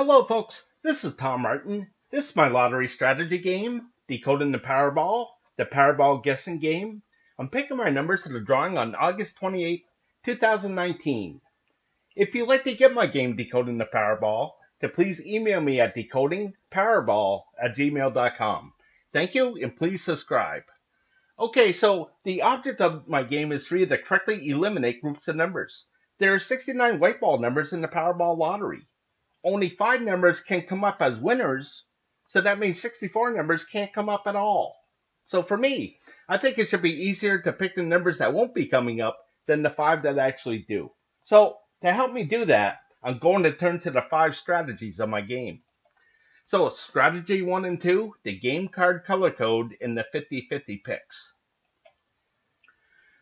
Hello folks, this is Tom Martin. This is my lottery strategy game, Decoding the Powerball guessing game. I'm picking my numbers to the drawing on August 28, 2019. If you'd like to get my game Decoding the Powerball, then please email me at decodingpowerball@gmail.com. Thank you and please subscribe. Okay, so the object of my game is for you to correctly eliminate groups of numbers. There are 69 white ball numbers in the Powerball lottery. Only 5 numbers can come up as winners, so that means 64 numbers can't come up at all. So for me, I think it should be easier to pick the numbers that won't be coming up than the 5 that actually do. So to help me do that, I'm going to turn to the 5 strategies of my game. So strategy 1 and 2, the game card color code in the 50-50 picks.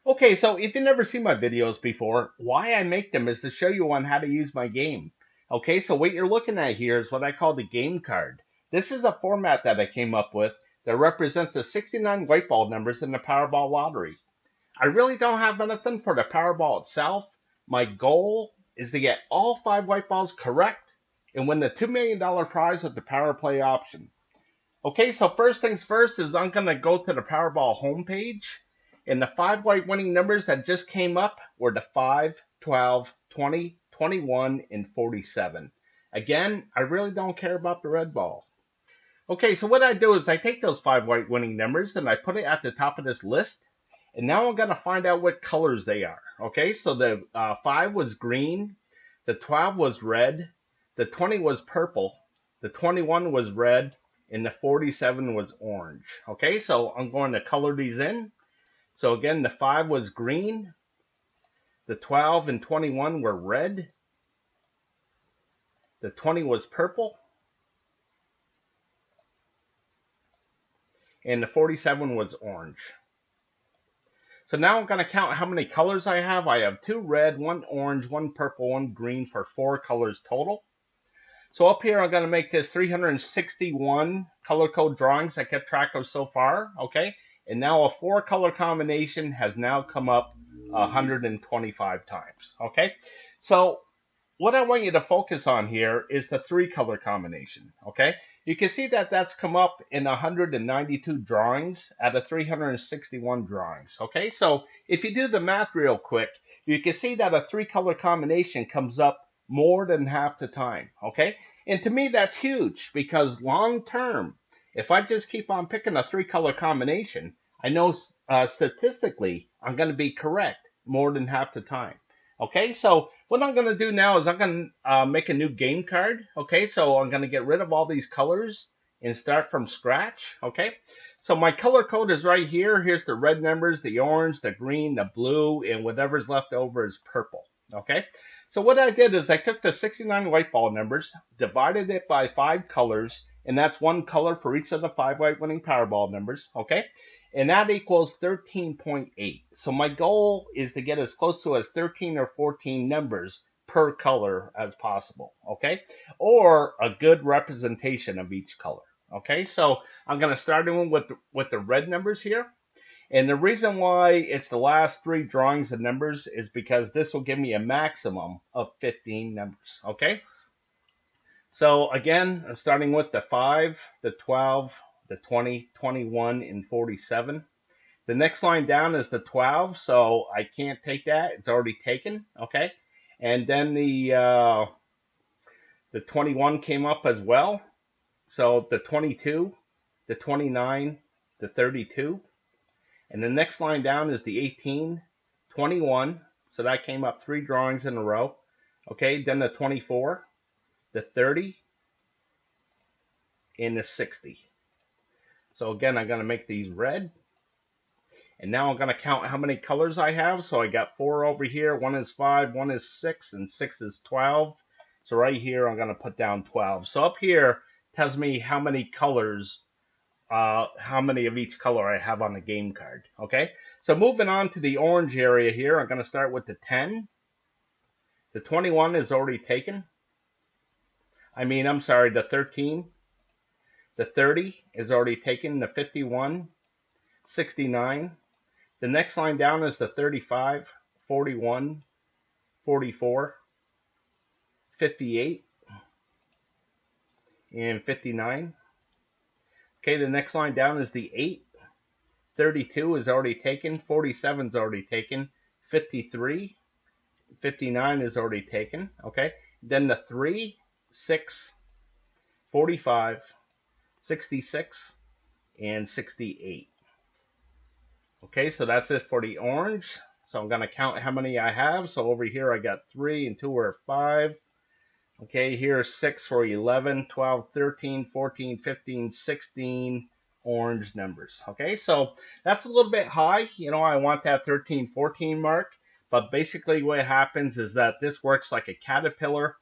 Okay, so if you've never seen my videos before, why I make them is to show you on how to use my game. Okay, so what you're looking at here is what I call the game card. This is a format that I came up with that represents the 69 white ball numbers in the Powerball lottery. I really don't have anything for the Powerball itself. My goal is to get all 5 white balls correct and win the $2 million prize with the Power Play option. Okay, so first things first is I'm going to go to the Powerball homepage, and the 5 white winning numbers that just came up were the 5, 12, 20, 21, and 47. Again, I really don't care about the red ball. Okay, so what I do is I take those 5 white winning numbers and I put it at the top of this list, and now I'm going to find out what colors they are. Okay, so the 5 was green, the 12 was red, the 20 was purple, the 21 was red, and the 47 was orange. Okay, so I'm going to color these in. So again, the 5 was green, the 12 and 21 were red, the 20 was purple, and the 47 was orange. So now I'm going to count how many colors I have. I have 2 red, 1 orange, 1 purple, 1 green for 4 colors total. So up here, I'm going to make this 361 color code drawings I kept track of so far, okay? And now a 4 color combination has now come up 125 times, okay? So what I want you to focus on here is the 3 color combination, okay? You can see that that's come up in 192 drawings out of 361 drawings, okay? So if you do the math real quick, you can see that a 3 color combination comes up more than half the time, okay? And to me, that's huge because long term, if I just keep on picking a 3 color combination, I know statistically I'm going to be correct more than half the time. Okay, so what I'm going to do now is I'm going to make a new game card. Okay, so I'm going to get rid of all these colors and start from scratch. Okay, so my color code is right here. Here's the red numbers, the orange, the green, the blue, and whatever's left over is purple. Okay, so what I did is I took the 69 white ball numbers, divided it by 5 colors, and that's 1 color for each of the 5 white winning Powerball numbers. Okay, and that equals 13.8. So my goal is to get as close to as 13 or 14 numbers per color as possible, okay? Or a good representation of each color, okay? So I'm going to start in with the red numbers here. And the reason why it's the last 3 drawings of numbers is because this will give me a maximum of 15 numbers, okay? So again, I'm starting with the 5, the 12, the 20, 21, and 47. The next line down is the 12, so I can't take that. It's already taken, okay? And then the 21 came up as well. So the 22, the 29, the 32. And the next line down is the 18, 21. So that came up 3 drawings in a row. Okay, then the 24, the 30, and the 60. So again, I'm going to make these red. And now I'm going to count how many colors I have. So I got 4 over here. 1 is 5, 1 is 6, and 6 is 12. So right here, I'm going to put down 12. So up here tells me how many colors, how many of each color I have on the game card. Okay. So moving on to the orange area here, I'm going to start with the 10. The 21 is already taken. I'm sorry, the 13. The 30 is already taken, the 51, 69. The next line down is the 35, 41, 44, 58, and 59. Okay, the next line down is the 8. 32 is already taken. 47 is already taken. 53. 59 is already taken. Okay, then the 3, 6, 45, 66, and 68. Okay, so that's it for the orange. So I'm going to count how many I have. So over here I got 3 and 2 are 5. Okay, here's 6 for 11, 12, 13, 14, 15, 16 orange numbers. Okay, so that's a little bit high. You know, I want that 13, 14 mark. But basically what happens is that this works like a caterpillar.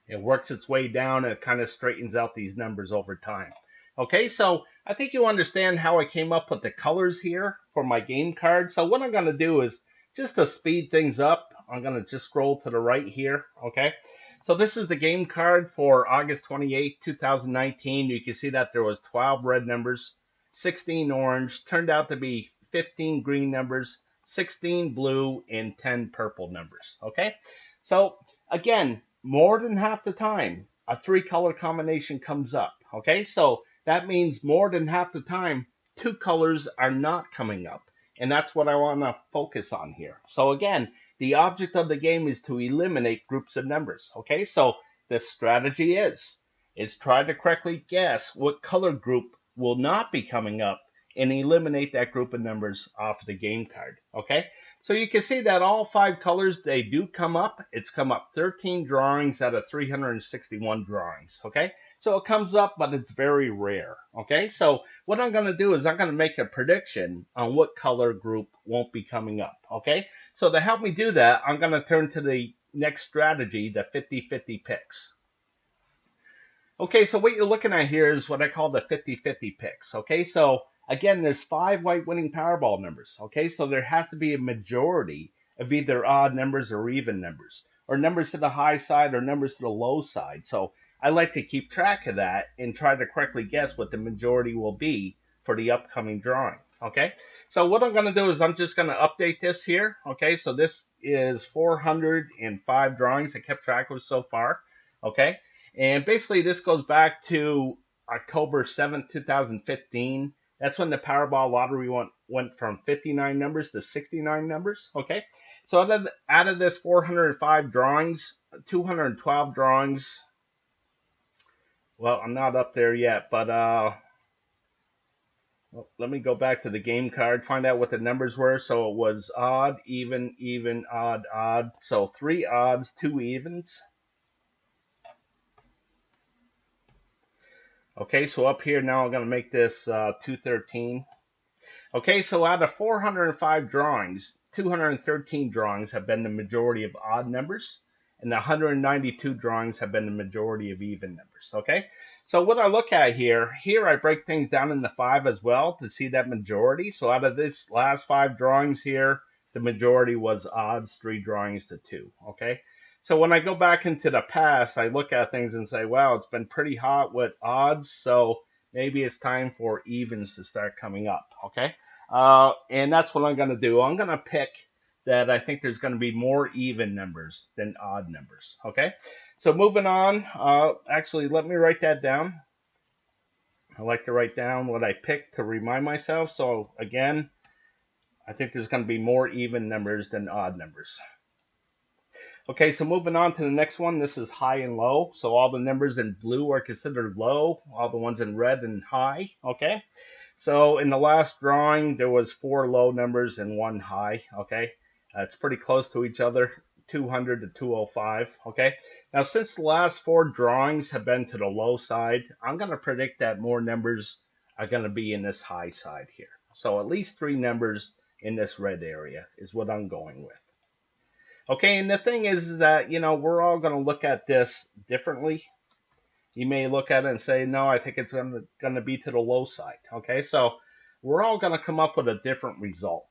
It works its way down and it kind of straightens out these numbers over time. Okay, so I think you understand how I came up with the colors here for my game card. So what I'm going to do is, just to speed things up, I'm going to just scroll to the right here. Okay, so this is the game card for August 28, 2019. You can see that there was 12 red numbers, 16 orange, turned out to be 15 green numbers, 16 blue, and 10 purple numbers. Okay, so again, more than half the time, a 3-color combination comes up. Okay, so that means more than half the time, 2 colors are not coming up. And that's what I want to focus on here. So again, the object of the game is to eliminate groups of numbers. Okay, so the strategy is try to correctly guess what color group will not be coming up and eliminate that group of numbers off of the game card. Okay, so you can see that all 5 colors, they do come up. It's come up 13 drawings out of 361 drawings. Okay, so it comes up, but it's very rare. Okay, so what I'm going to do is I'm going to make a prediction on what color group won't be coming up. Okay, so to help me do that, I'm going to turn to the next strategy, the 50-50 picks. Okay, so what you're looking at here is what I call the 50-50 picks. Okay, so again, there's 5 white winning Powerball numbers. Okay, so there has to be a majority of either odd numbers or even numbers, or numbers to the high side or numbers to the low side. So I like to keep track of that and try to correctly guess what the majority will be for the upcoming drawing. Okay, so what I'm going to do is I'm just going to update this here. Okay, so this is 405 drawings I kept track of so far. Okay, and basically this goes back to October 7th, 2015. That's when the Powerball lottery went from 59 numbers to 69 numbers. Okay, so out of this 405 drawings, 212 drawings. Well, I'm not up there yet, but let me go back to the game card, find out what the numbers were. So it was odd, even, even, odd, odd. So 3 odds, 2 evens. Okay, so up here now I'm going to make this 213. Okay, so out of 405 drawings, 213 drawings have been the majority of odd numbers, and 192 drawings have been the majority of even numbers. Okay, so what I look at here I break things down into 5 as well to see that majority. So out of this last 5 drawings here, the majority was odds, 3 drawings to 2. Okay, so when I go back into the past, I look at things and say, wow, it's been pretty hot with odds, so maybe it's time for evens to start coming up. Okay, and that's what I'm going to do. I'm going to pick that I think there's going to be more even numbers than odd numbers. Okay, so moving on. Actually, let me write that down. I like to write down what I picked to remind myself. So again, I think there's going to be more even numbers than odd numbers. Okay, so moving on to the next one. This is high and low. So all the numbers in blue are considered low. All the ones in red and high. Okay, so in the last drawing, there was 4 low numbers and 1 high. Okay, it's pretty close to each other, 200 to 205. Okay, now since the last 4 drawings have been to the low side, I'm going to predict that more numbers are going to be in this high side here. So at least 3 numbers in this red area is what I'm going with. Okay, and the thing is that, you know, we're all going to look at this differently. You may look at it and say, no, I think it's going to be to the low side. Okay, so we're all going to come up with a different result.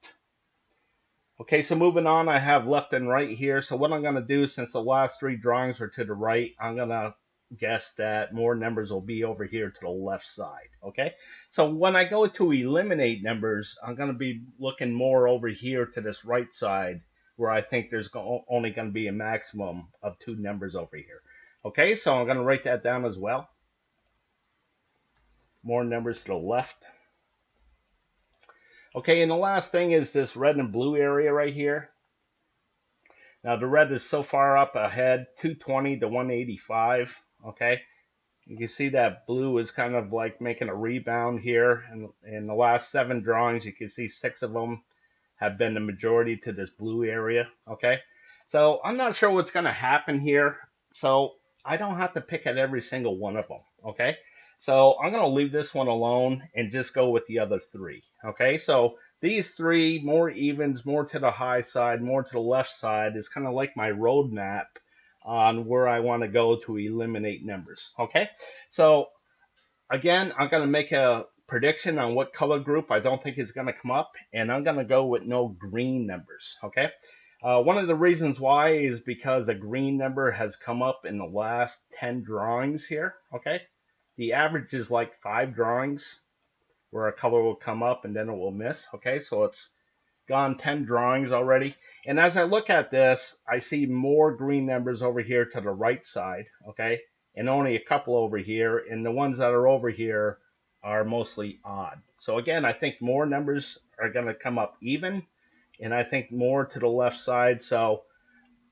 Okay, so moving on, I have left and right here. So what I'm going to do, since the last 3 drawings are to the right, I'm going to guess that more numbers will be over here to the left side. Okay, so when I go to eliminate numbers, I'm going to be looking more over here to this right side, where I think there's only going to be a maximum of 2 numbers over here. Okay, so I'm going to write that down as well. more numbers to the left. Okay, and the last thing is this red and blue area right here. Now the red is so far up ahead, 220 to 185, okay? You can see that blue is kind of like making a rebound here. And in the last 7 drawings, you can see 6 of them have been the majority to this blue area, okay? So I'm not sure what's going to happen here. So I don't have to pick at every single one of them, okay? So I'm going to leave this one alone and just go with the other 3, okay? So these 3, more evens, more to the high side, more to the left side, is kind of like my roadmap on where I want to go to eliminate numbers, okay? So again, I'm going to make a prediction on what color group I don't think is going to come up, and I'm going to go with no green numbers, okay? One of the reasons why is because a green number has come up in the last 10 drawings here, okay? The average is like 5 drawings where a color will come up and then it will miss, okay? So it's gone 10 drawings already. And as I look at this, I see more green numbers over here to the right side, okay? And only a couple over here. And the ones that are over here are mostly odd. So again, I think more numbers are going to come up even. And I think more to the left side. So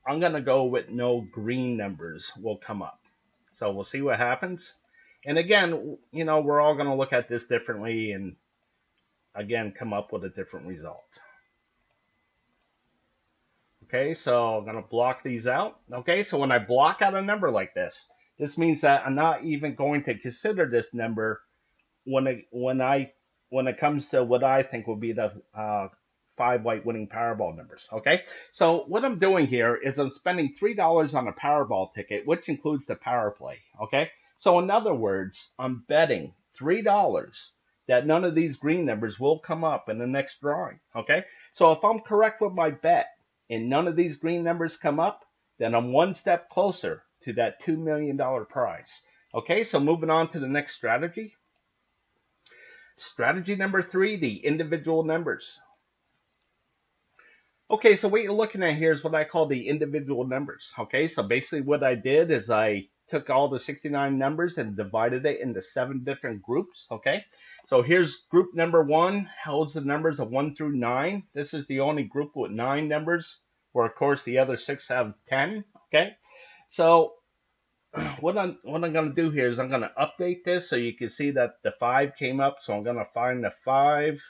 I'm going to go with no green numbers will come up. So we'll see what happens. And again, you know, we're all going to look at this differently and again, come up with a different result. Okay, so I'm going to block these out. Okay, so when I block out a number like this, this means that I'm not even going to consider this number when it comes to what I think will be the 5 white winning Powerball numbers. Okay, so what I'm doing here is I'm spending $3 on a Powerball ticket, which includes the power play. Okay, so in other words, I'm betting $3 that none of these green numbers will come up in the next drawing. Okay, so if I'm correct with my bet and none of these green numbers come up, then I'm one step closer to that $2 million prize. Okay, so moving on to the next strategy. Strategy number 3, the individual numbers. Okay, so what you're looking at here is what I call the individual numbers. Okay, so basically what I did is I took all the 69 numbers and divided it into 7 different groups. Okay, so here's group number 1, holds the numbers of 1 through 9. This is the only group with 9 numbers, where of course the other 6 have 10. Okay, so what I'm going to do here is I'm going to update this so you can see that the 5 came up. So I'm going to find the 5.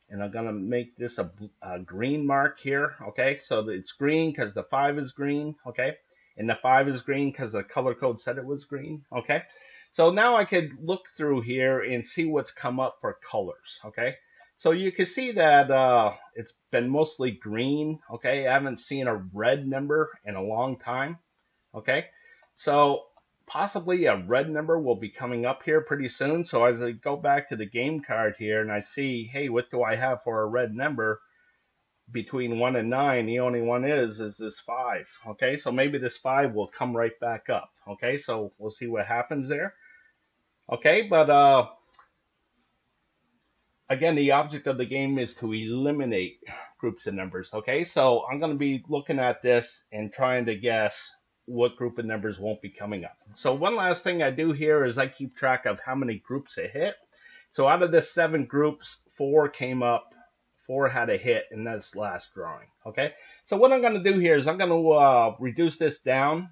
And I'm going to make this a green mark here, okay? So it's green because the 5 is green, okay? And the 5 is green because the color code said it was green, okay? So now I could look through here and see what's come up for colors, okay? So you can see that it's been mostly green, okay? I haven't seen a red number in a long time, okay? So possibly a red number will be coming up here pretty soon. So as I go back to the game card here and I see, hey, what do I have for a red number between 1 and 9? The only one is this 5. Okay, so maybe this 5 will come right back up. Okay, so we'll see what happens there. Okay, but again, the object of the game is to eliminate groups of numbers. Okay, so I'm going to be looking at this and trying to guess what group of numbers won't be coming up. So one last thing I do here is I keep track of how many groups it hit. So out of the 7 groups, 4 came up, 4 had a hit in this last drawing. Okay, so what I'm going to do here is I'm going to reduce this down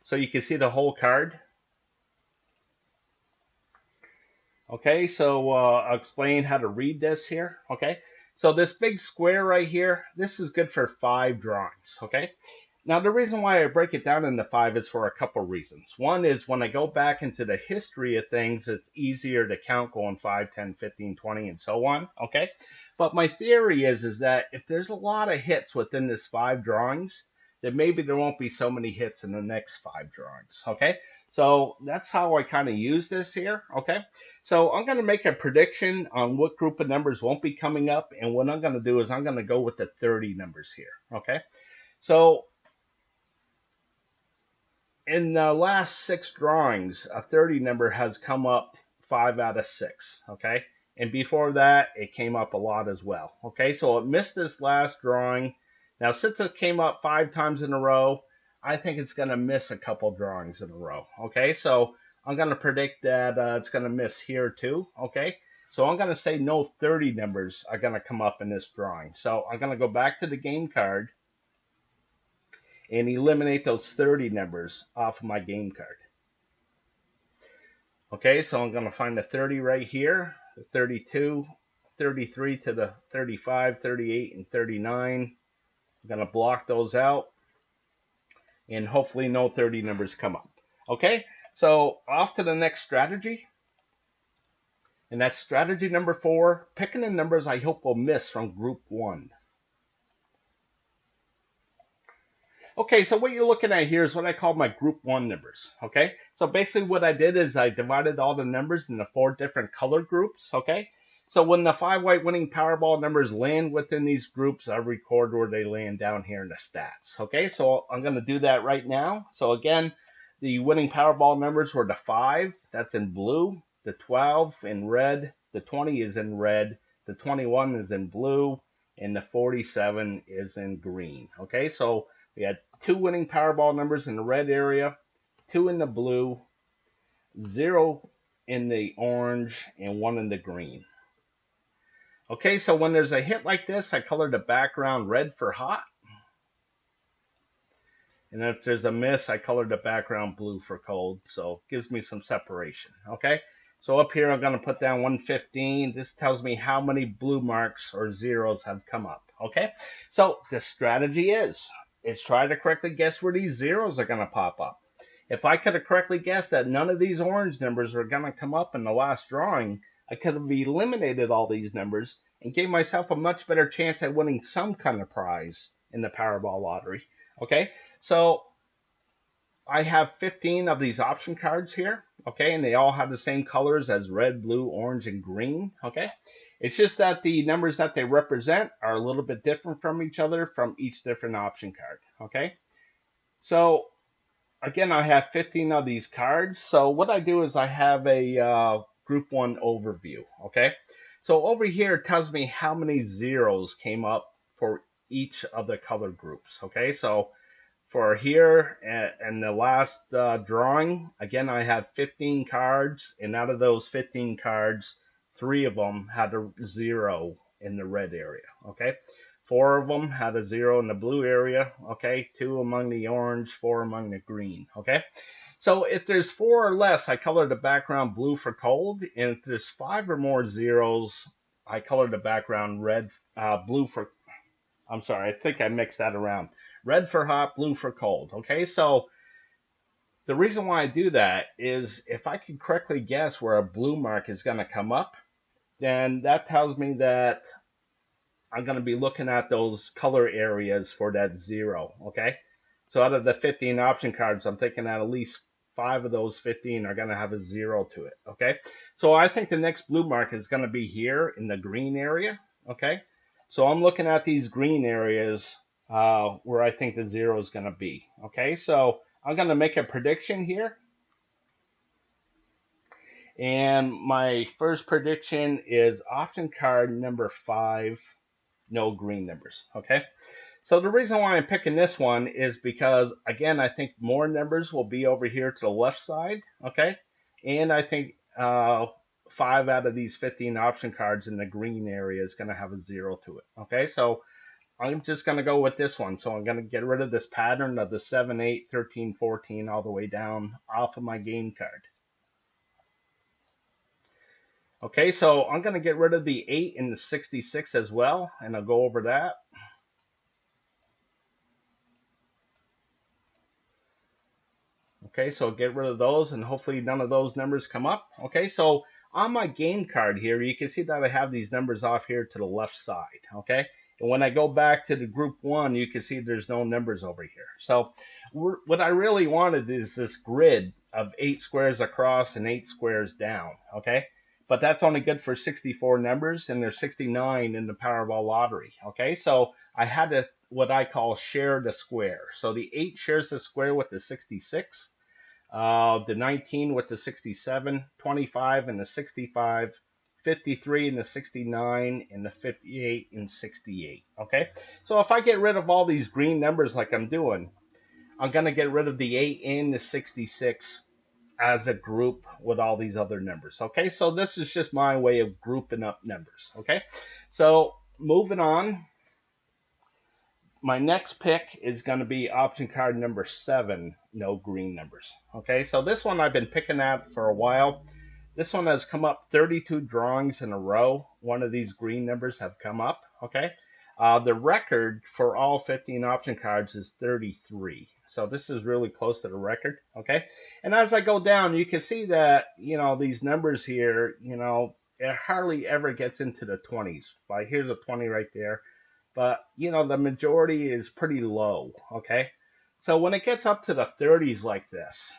so you can see the whole card. Okay, so I'll explain how to read this here. Okay, so this big square right here, this is good for 5 drawings. Okay. Now, the reason why I break it down into 5 is for a couple reasons. One is when I go back into the history of things, it's easier to count going 5, 10, 15, 20, and so on, okay? But my theory is that if there's a lot of hits within this 5 drawings, then maybe there won't be so many hits in the next 5 drawings, okay? So that's how I kind of use this here, okay? So I'm going to make a prediction on what group of numbers won't be coming up, and what I'm going to do is I'm going to go with the 30 numbers here, okay? So in the last 6 drawings, a 30 number has come up 5 out of 6, okay? And before that, it came up a lot as well, okay? So it missed this last drawing. Now, since it came up 5 times in a row, I think it's going to miss a couple drawings in a row, okay? So I'm going to predict that it's going to miss here too, okay? So I'm going to say no 30 numbers are going to come up in this drawing. So I'm going to go back to the game card and eliminate those 30 numbers off of my game card. Okay, so I'm going to find the 30 right here, the 32, 33 to the 35, 38, and 39. I'm going to block those out, and hopefully no 30 numbers come up. Okay, so off to the next strategy. And that's strategy number 4, picking the numbers I hope will miss from group 1. Okay, so what you're looking at here is what I call my group 1 numbers, okay? So basically what I did is I divided all the numbers into 4 different color groups, okay? So when the 5 white winning Powerball numbers land within these groups, I record where they land down here in the stats, okay? So I'm going to do that right now. So again, the winning Powerball numbers were the 5, that's in blue, the 12 in red, the 20 is in red, the 21 is in blue, and the 47 is in green, okay? So we had 2 winning Powerball numbers in the red area, 2 in the blue, 0 in the orange, and 1 in the green. Okay, so when there's a hit like this, I color the background red for hot. And if there's a miss, I color the background blue for cold. So it gives me some separation, okay? So up here, I'm going to put down 115. This tells me how many blue marks or zeros have come up, okay? So the strategy is try to correctly guess where these zeros are going to pop up. If I could have correctly guessed that none of these orange numbers were going to come up in the last drawing, I could have eliminated all these numbers and gave myself a much better chance at winning some kind of prize in the Powerball lottery. Okay, so I have 15 of these option cards here, okay, and they all have the same colors as red, blue, orange, and green, okay? It's just that the numbers that they represent are a little bit different from each other from each different option card, okay? So, again, I have 15 of these cards. So what I do is I have a group 1 overview, okay? So over here it tells me how many zeros came up for each of the color groups, okay? So for here and the last drawing, again, I have 15 cards, and out of those 15 cards, 3 of them had a 0 in the red area, okay? 4 of them had a 0 in the blue area, okay? 2 among the orange, 4 among the green, okay? So if there's 4 or less, I color the background blue for cold, and if there's 5 or more zeros, I color the background blue for, I'm sorry, I think I mixed that around. Red for hot, blue for cold, okay? So the reason why I do that is if I can correctly guess where a blue mark is going to come up, then that tells me that I'm going to be looking at those color areas for that 0, okay? So out of the 15 option cards, I'm thinking that at least 5 of those 15 are going to have a 0 to it, okay? So I think the next blue mark is going to be here in the green area, okay? So I'm looking at these green areas where I think the 0 is going to be, okay? So I'm going to make a prediction here. And my first prediction is option card number 5, no green numbers, okay? So the reason why I'm picking this one is because, again, I think more numbers will be over here to the left side, okay? And I think 5 out of these 15 option cards in the green area is going to have a 0 to it, okay? So I'm just going to go with this one. So I'm going to get rid of this pattern of the 7, 8, 13, 14 all the way down off of my game card. Okay, so I'm going to get rid of the 8 and the 66 as well, and I'll go over that. Okay, so get rid of those, and hopefully none of those numbers come up. Okay, so on my game card here, you can see that I have these numbers off here to the left side. Okay, and when I go back to the group 1, you can see there's no numbers over here. So what I really wanted is this grid of 8 squares across and 8 squares down. Okay. But that's only good for 64 numbers, and there's 69 in the Powerball lottery, okay? So I had to, what I call, share the square. So the 8 shares the square with the 66, the 19 with the 67, 25 and the 65, 53 and the 69, and the 58 and 68, okay? So if I get rid of all these green numbers like I'm doing, I'm going to get rid of the 8 and the 66 as a group with all these other numbers. Okay, so this is just my way of grouping up numbers. Okay, so moving on, my next pick is going to be option card number 7, no green numbers. Okay, so this one I've been picking at for a while. This one has come up 32 drawings in a row. One of these green numbers have come up. Okay, the record for all 15 option cards is 33. So this is really close to the record. Okay, and as I go down, you can see that, these numbers here, it hardly ever gets into the 20s. But here's a 20 right there. But, the majority is pretty low. Okay, so when it gets up to the 30s like this,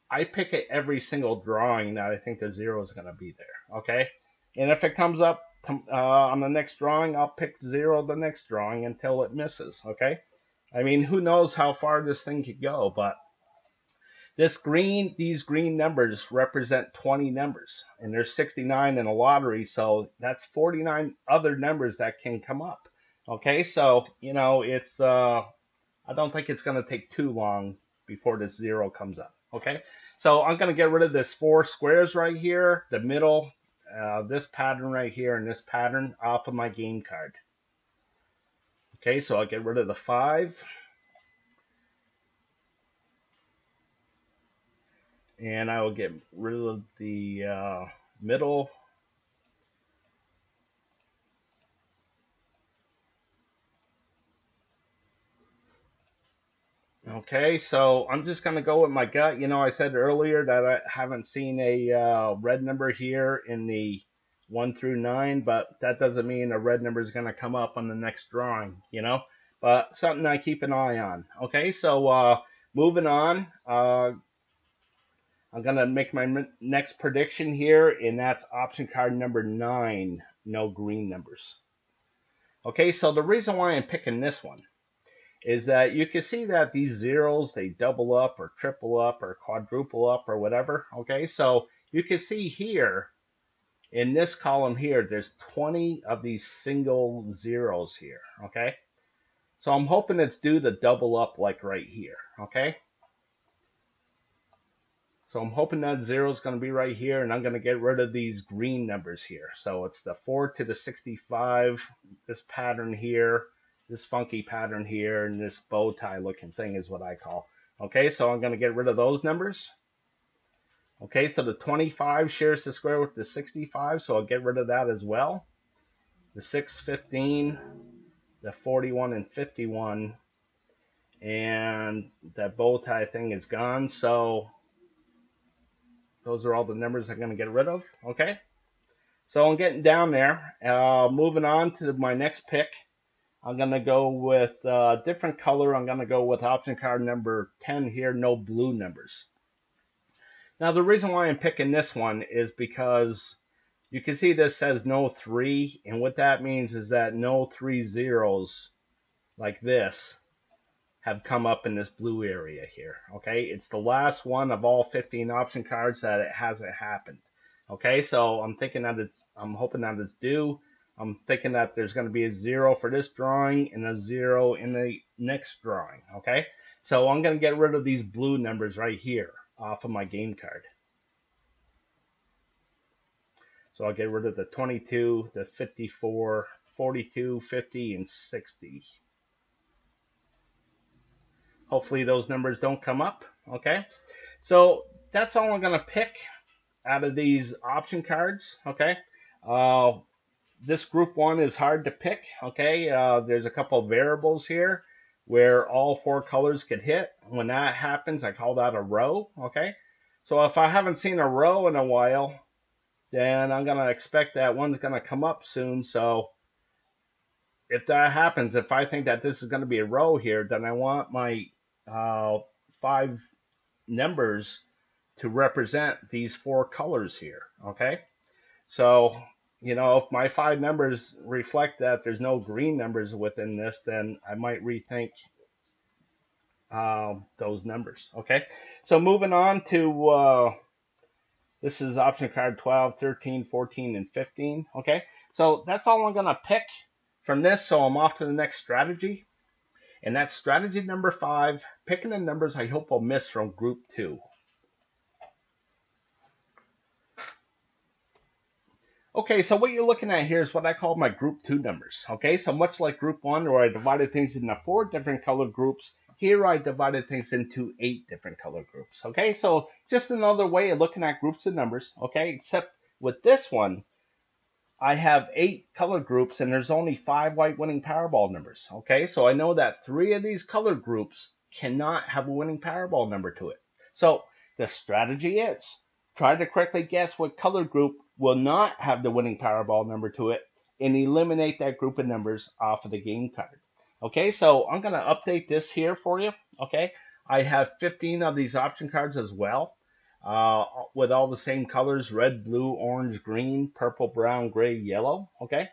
I pick at every single drawing that I think the 0 is going to be there, okay? And if it comes up on the next drawing, I'll pick 0 the next drawing until it misses, okay? I mean, who knows how far this thing could go, but these green numbers represent 20 numbers, and there's 69 in a lottery, so that's 49 other numbers that can come up, okay? So, it's, I don't think it's going to take too long before this 0 comes up, okay? So I'm going to get rid of this 4 squares right here, the middle, this pattern right here, and this pattern off of my game card. Okay, so I'll get rid of the 5. And I will get rid of the middle. Okay, so I'm just going to go with my gut. I said earlier that I haven't seen a red number here in the 1 through 9, but that doesn't mean a red number is going to come up on the next drawing, But something I keep an eye on. Okay, so moving on, I'm going to make my next prediction here, and that's option card number 9, no green numbers. Okay, so the reason why I'm picking this one is that you can see that these zeros, they double up or triple up or quadruple up or whatever. Okay, so you can see here in this column here, there's 20 of these single zeros here. Okay, so I'm hoping it's due to double up like right here. Okay, so I'm hoping that 0 is going to be right here, and I'm going to get rid of these green numbers here. So it's the 4 to the 65, this pattern here, this funky pattern here, and this bow tie looking thing is what I call. Okay, so I'm going to get rid of those numbers. Okay, so the 25 shares the square with the 65, so I'll get rid of that as well. The 6, 15, the 41 and 51, and that bow tie thing is gone, so those are all the numbers I'm going to get rid of. Okay, so I'm getting down there. Moving on to my next pick. I'm going to go with a different color. I'm going to go with option card number 10 here, no blue numbers. Now, the reason why I'm picking this one is because you can see this says no 3, and what that means is that no 3 zeros like this have come up in this blue area here. Okay, it's the last one of all 15 option cards that it hasn't happened. Okay, so I'm hoping that it's due. I'm thinking that there's going to be a 0 for this drawing and a 0 in the next drawing. Okay, so I'm going to get rid of these blue numbers right here off of my game card. So I'll get rid of the 22, the 54, 42, 50, and 60. Hopefully those numbers don't come up. Okay, so that's all I'm going to pick out of these option cards. Okay, this group 1 is hard to pick. Okay, there's a couple of variables here where all 4 colors could hit. When that happens, I call that a row. Okay, so if I haven't seen a row in a while, then I'm going to expect that one's going to come up soon. So if that happens, if I think that this is going to be a row here, then I want my 5 numbers to represent these 4 colors here. Okay, so if my 5 numbers reflect that there's no green numbers within this, then I might rethink those numbers. Okay, so moving on to this is option card 12, 13, 14, and 15. Okay, so that's all I'm going to pick from this. So I'm off to the next strategy. And that's strategy number 5, picking the numbers I hope I'll miss from group 2. Okay, so what you're looking at here is what I call my group 2 numbers. Okay, so much like group 1 where I divided things into 4 different color groups, here I divided things into 8 different color groups. Okay, so just another way of looking at groups of numbers. Okay, except with this one, I have 8 color groups and there's only 5 white winning Powerball numbers. Okay, so I know that 3 of these color groups cannot have a winning Powerball number to it. So the strategy is try to correctly guess what color group will not have the winning Powerball number to it and eliminate that group of numbers off of the game card. Okay, so I'm going to update this here for you. Okay, I have 15 of these option cards as well. With all the same colors, red, blue, orange, green, purple, brown, gray, yellow. Okay,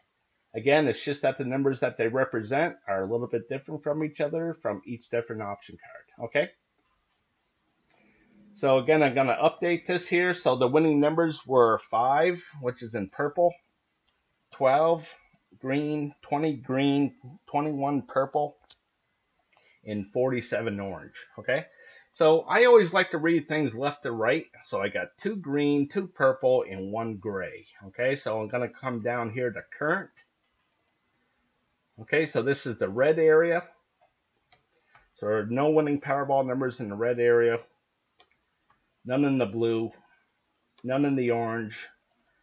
again, it's just that the numbers that they represent are a little bit different from each other from each different option card. Okay, so again, I'm going to update this here. So the winning numbers were 5, which is in purple, 12 green, 20 green, 21 purple, and 47 orange. Okay, so I always like to read things left to right. So I got 2 green, 2 purple, and 1 gray. Okay, so I'm going to come down here to current. Okay, so this is the red area. So there are no winning Powerball numbers in the red area. None in the blue. None in the orange.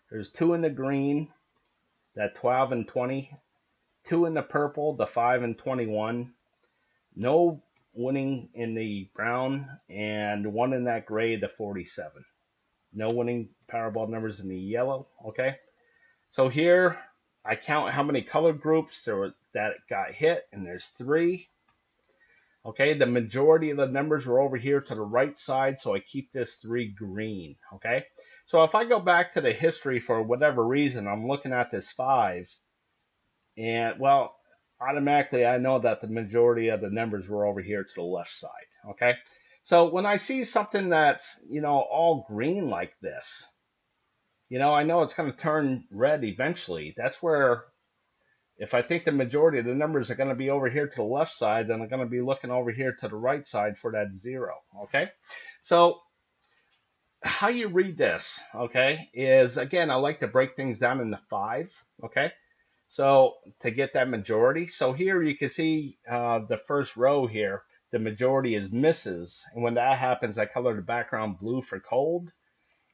There's 2 in the green, that 12 and 20. 2 in the purple, the 5 and 21. No winning in the brown, and 1 in that gray, the 47. No winning Powerball numbers in the yellow. Okay, so here I count how many color groups that got hit, and there's 3. Okay, the majority of the numbers were over here to the right side, so I keep this 3 green. Okay, so if I go back to the history for whatever reason, I'm looking at this 5, and well, automatically I know that the majority of the numbers were over here to the left side. Okay, so when I see something that's, all green like this, I know it's going to turn red eventually. That's where, if I think the majority of the numbers are going to be over here to the left side, then I'm going to be looking over here to the right side for that 0. Okay, so how you read this, okay, is, again, I like to break things down into 5. Okay, so to get that majority, so here you can see the first row here, the majority is misses, and when that happens, I color the background blue for cold,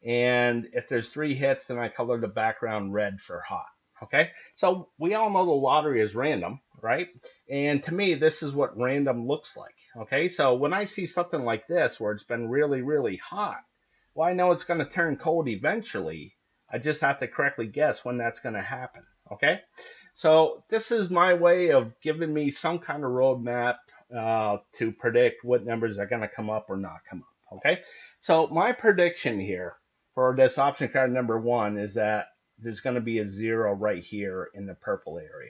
and if there's 3 hits, then I color the background red for hot. Okay, so we all know the lottery is random, right? And to me, this is what random looks like. Okay, so when I see something like this where it's been really, really hot, well, I know it's going to turn cold eventually. I just have to correctly guess when that's going to happen. Okay, so this is my way of giving me some kind of roadmap to predict what numbers are going to come up or not come up. Okay, so my prediction here for this option card number 1 is that there's going to be a 0 right here in the purple area.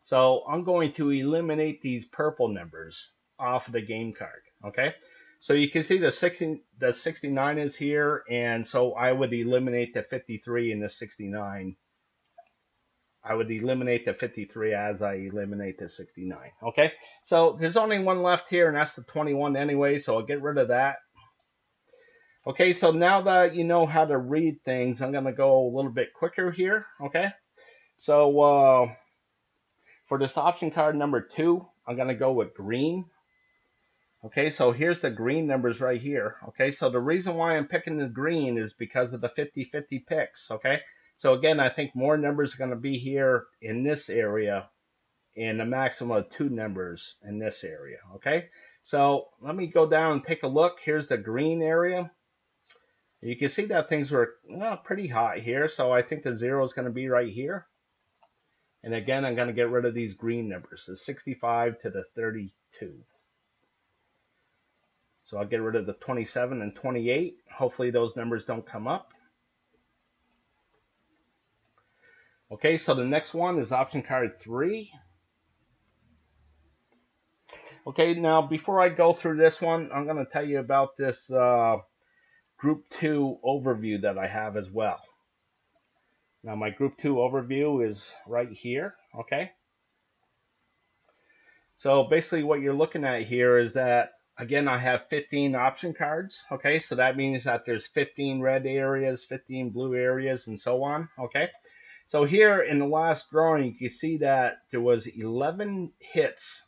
So I'm going to eliminate these purple numbers off of the game card. Okay, so you can see the 69 is here, and so I would eliminate the 53 and the 69. I would eliminate the 53 as I eliminate the 69. Okay, so there's only one left here, and that's the 21 anyway, so I'll get rid of that. Okay, so now that you know how to read things, I'm going to go a little bit quicker here. Okay, so for this option card number 2, I'm going to go with green. Okay, so here's the green numbers right here. Okay, so the reason why I'm picking the green is because of the 50-50 picks. Okay, so again, I think more numbers are going to be here in this area, and a maximum of 2 numbers in this area. Okay, so let me go down and take a look. Here's the green area. You can see that things were pretty hot here, so I think the 0 is going to be right here. And again, I'm going to get rid of these green numbers, the 65 to the 32. So I'll get rid of the 27 and 28. Hopefully those numbers don't come up. Okay, so the next one is option card 3. Okay, now before I go through this one, I'm going to tell you about this Group 2 overview that I have as well. Now my Group 2 overview is right here, okay? So basically what you're looking at here is that, again, I have 15 option cards, okay? So that means that there's 15 red areas, 15 blue areas, and so on, okay? So here in the last drawing, you can see that there was 11 hits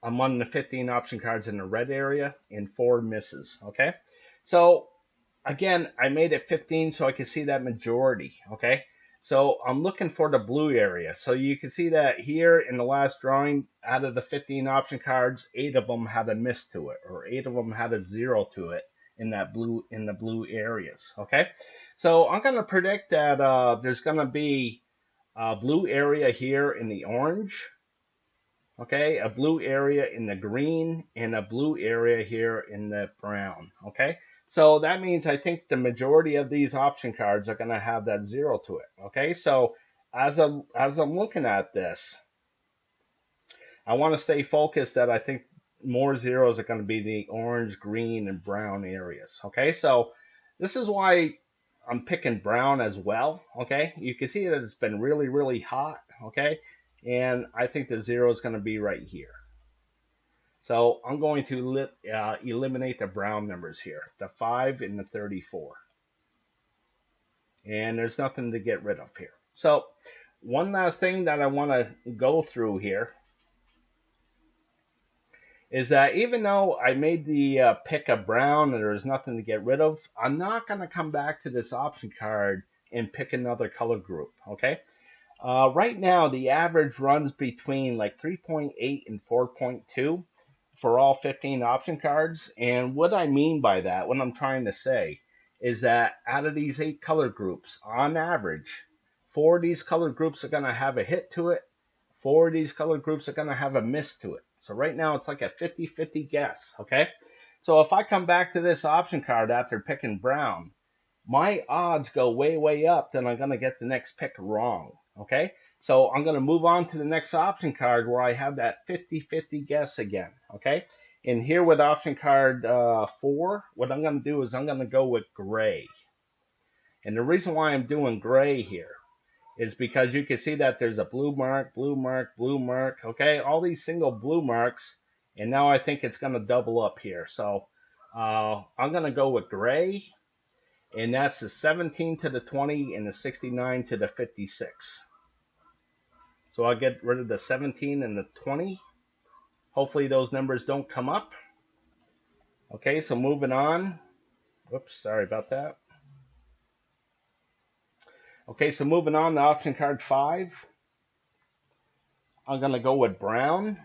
among the 15 option cards in the red area and 4 misses, okay? So again, I made it 15 so I can see that majority, okay? So I'm looking for the blue area. So you can see that here in the last drawing, out of the 15 option cards, 8 of them had a miss to it, or 8 of them had a 0 to it in that blue, in the blue areas, okay? So I'm gonna predict that there's gonna be a blue area here in the orange, okay, a blue area in the green, and a blue area here in the brown, okay? So that means I think the majority of these option cards are going to have that 0 to it, okay? So as I'm looking at this, I want to stay focused that I think more zeros are going to be the orange, green, and brown areas, okay? So this is why I'm picking brown as well, okay? You can see that it's been really, really hot, okay? And I think the 0 is going to be right here. So I'm going to eliminate the brown numbers here, the 5 and the 34. And there's nothing to get rid of here. So one last thing that I want to go through here is that even though I made the pick of brown and there's nothing to get rid of, I'm not going to come back to this option card and pick another color group, okay? Right now, the average runs between like 3.8 and 4.2 for all 15 option cards. And what I mean by that, what I'm trying to say, is that out of these 8 color groups, on average, 4 of these color groups are going to have a hit to it. 4 of these color groups are going to have a miss to it. So right now, it's like a 50-50 guess, okay? So if I come back to this option card after picking brown, my odds go way, way up, then I'm going to get the next pick wrong, okay? So I'm going to move on to the next option card where I have that 50-50 guess again, okay? And here with option card 4, what I'm going to do is I'm going to go with gray. And the reason why I'm doing gray here is because you can see that there's a blue mark, blue mark, blue mark, okay? All these single blue marks, and now I think it's going to double up here. So I'm going to go with gray, and that's the 17 to the 20 and the 69 to the 56. So I'll get rid of the 17 and the 20. Hopefully those numbers don't come up. Okay, so moving on. Whoops, sorry about that. Okay, so moving on to option card 5. I'm going to go with brown.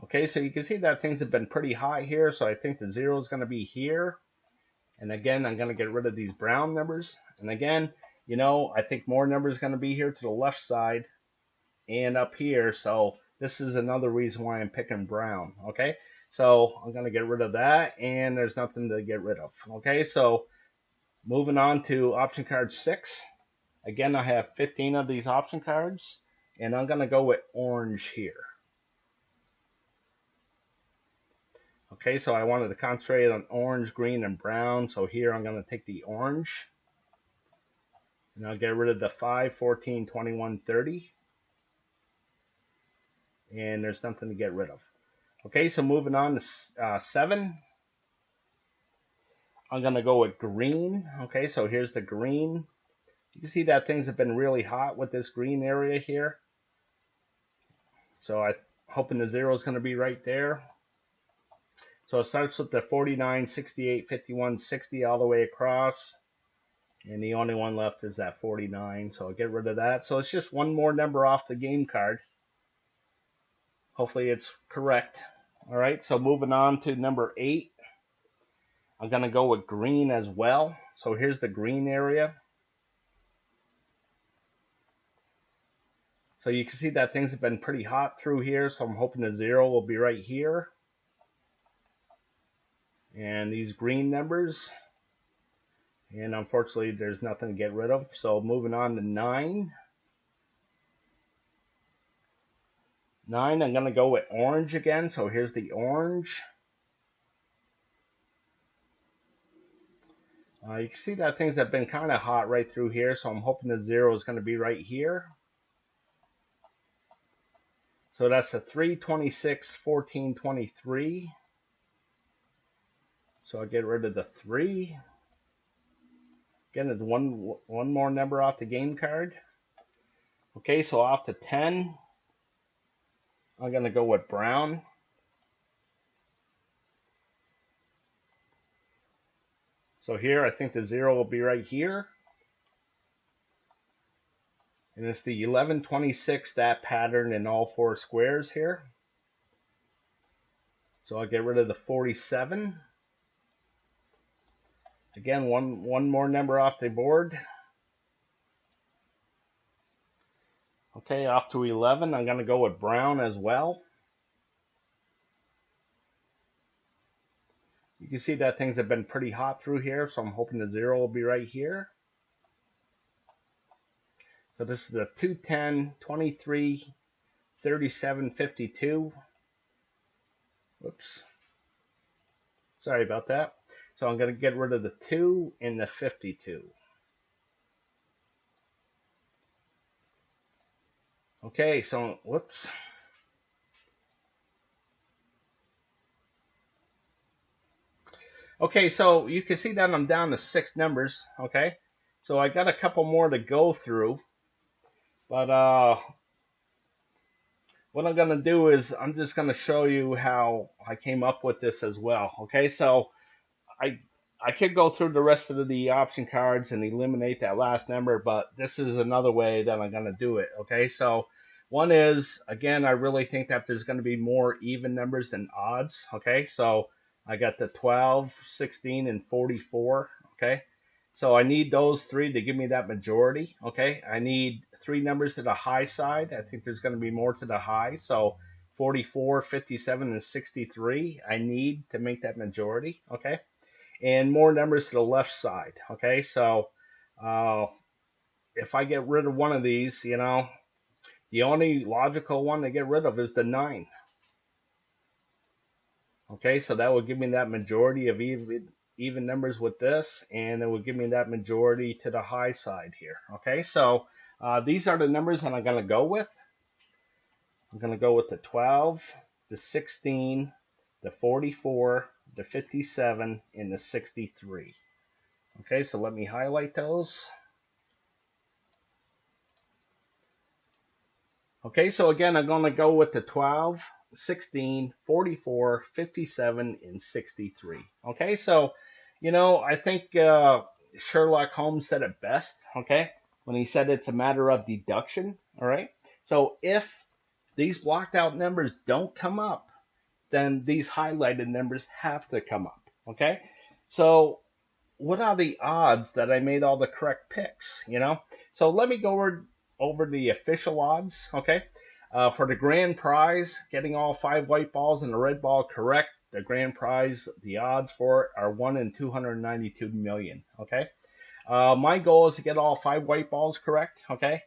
Okay, so you can see that things have been pretty high here, so I think the 0 is going to be here. And again, I'm going to get rid of these brown numbers. And again, you know, I think more numbers going to be here to the left side and up here. So this is another reason why I'm picking brown, okay? So I'm going to get rid of that, and there's nothing to get rid of, okay? So moving on to option card 6. Again, I have 15 of these option cards, and I'm going to go with orange here. Okay, so I wanted to concentrate on orange, green, and brown. So here I'm going to take the orange, and I'll get rid of the 5, 14, 21, 30. And there's nothing to get rid of. Okay, so moving on to 7. I'm going to go with green. Okay, so here's the green. You can see that things have been really hot with this green area here. So I'm hoping the 0 is going to be right there. So it starts with the 49, 68, 51, 60 all the way across. And the only one left is that 49. So I'll get rid of that. So it's just one more number off the game card. Hopefully it's correct. All right, so moving on to number 8. I'm going to go with green as well. So here's the green area. So you can see that things have been pretty hot through here. So I'm hoping the 0 will be right here. And these green numbers. And unfortunately, there's nothing to get rid of. So moving on to 9. 9, I'm going to go with orange again. So here's the orange. You can see that things have been kind of hot right through here. So I'm hoping the 0 is going to be right here. So that's a 3, 26, 14, 23. So I'll get rid of the 3. Again, it's one more number off the game card. Okay, so off to 10, I'm going to go with brown. So here, I think the 0 will be right here. And it's the 1126, that pattern in all 4 squares here. So I'll get rid of the 47. Again, one more number off the board. Okay, off to 11. I'm going to go with brown as well. You can see that things have been pretty hot through here, so I'm hoping the 0 will be right here. So this is the 210, 23, 37, 52. Whoops. Sorry about that. So I'm going to get rid of the 2 and the 52. Okay, so, whoops. Okay, so you can see that I'm down to 6 numbers, okay? So I got a couple more to go through. But what I'm going to do is I'm just going to show you how I came up with this as well, okay? So I could go through the rest of the option cards and eliminate that last number, but this is another way that I'm going to do it, okay? So one is, again, I really think that there's going to be more even numbers than odds, okay? So I got the 12, 16, and 44, okay? So I need those 3 to give me that majority, okay? I need 3 numbers to the high side. I think there's going to be more to the high. So 44, 57, and 63 I need to make that majority, okay? And more numbers to the left side, okay? So if I get rid of one of these, you know, the only logical one to get rid of is the 9. Okay, so that will give me that majority of even numbers with this, and it will give me that majority to the high side here. Okay, so these are the numbers that I'm going to go with. I'm going to go with the 12, the 16, the 44, the 57, and the 63. Okay, so let me highlight those. Okay, so again, I'm going to go with the 12, 16, 44, 57, and 63. Okay, so, you know, I think Sherlock Holmes said it best, okay, when he said it's a matter of deduction, all right? So if these blocked out numbers don't come up, then these highlighted numbers have to come up, okay? So what are the odds that I made all the correct picks, you know? So let me go over the official odds, okay? For the grand prize, getting all 5 white balls and the red ball correct, the grand prize, the odds for it are 1 in 292 million, okay? My goal is to get all 5 white balls correct, okay?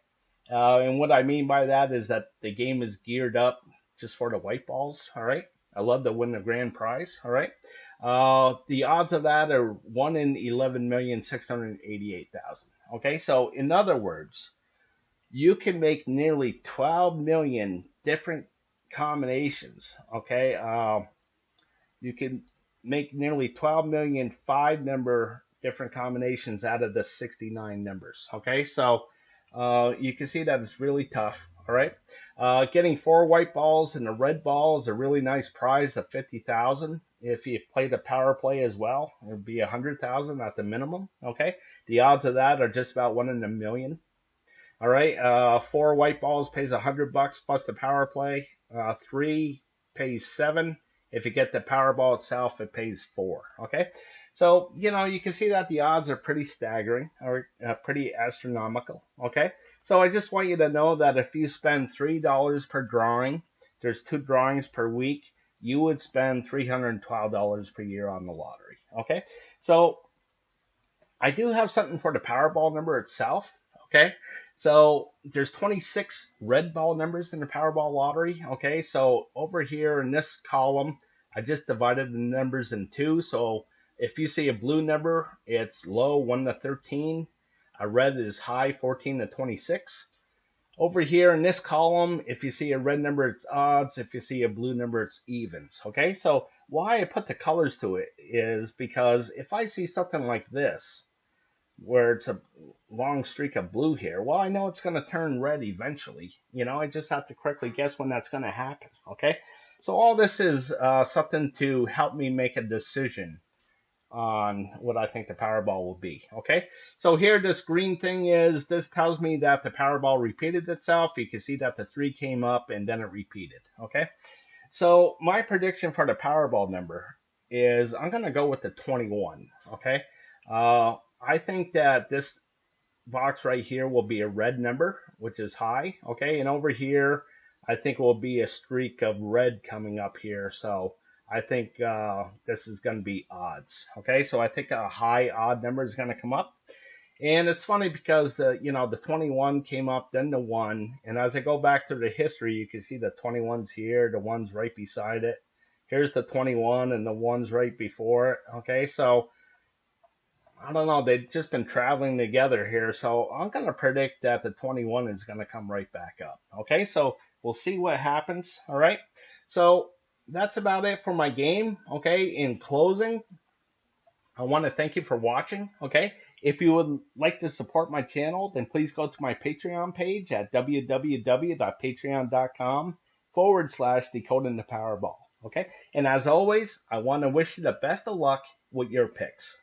And what I mean by that is that the game is geared up just for the white balls, all right? I love to win the grand prize, all right? The odds of that are 1 in 11,688,000, okay? So in other words, you can make nearly 12 million different combinations, okay? You can make nearly 12 million 5-number different combinations out of the 69 numbers, okay? So you can see that it's really tough, all right? Getting 4 white balls and a red ball is a really nice prize of 50,000. If you play the power play as well, it would be 100,000 at the minimum, okay? The odds of that are just about 1 in a million. All right, 4 white balls pays $100 plus the power play. 3 pays 7. If you get the Powerball itself, it pays 4. Okay, so you know you can see that the odds are pretty staggering or pretty astronomical. Okay, so I just want you to know that if you spend $3 per drawing, there's 2 drawings per week, you would spend $312 per year on the lottery. Okay, so I do have something for the Powerball number itself. Okay, so there's 26 red ball numbers in the Powerball lottery. Okay, so over here in this column, I just divided the numbers in 2. So if you see a blue number, it's low, 1 to 13. A red is high, 14 to 26. Over here in this column, if you see a red number, it's odds. If you see a blue number, it's evens. Okay, so why I put the colors to it is because if I see something like this, where it's a long streak of blue here. Well, I know it's going to turn red eventually. You know, I just have to correctly guess when that's going to happen. Okay, so all this is something to help me make a decision on what I think the Powerball will be. Okay, so here this green thing is, this tells me that the Powerball repeated itself. You can see that the 3 came up and then it repeated. Okay, so my prediction for the Powerball number is I'm going to go with the 21. Okay, I think that this box right here will be a red number, which is high. Okay, and over here I think will be a streak of red coming up here. So I think this is going to be odds. Okay, so I think a high odd number is going to come up. And it's funny because the 21 came up, then the 1, and as I go back through the history, you can see the 21's here, the 1's right beside it. Here's the 21 and the 1's right before it. Okay, so I don't know, they've just been traveling together here, so I'm going to predict that the 21 is going to come right back up. Okay, so we'll see what happens. All right, so that's about it for my game. Okay, in closing, I want to thank you for watching. Okay, if you would like to support my channel, then please go to my Patreon page at www.patreon.com/Decoding the Powerball. Okay, and as always, I want to wish you the best of luck with your picks.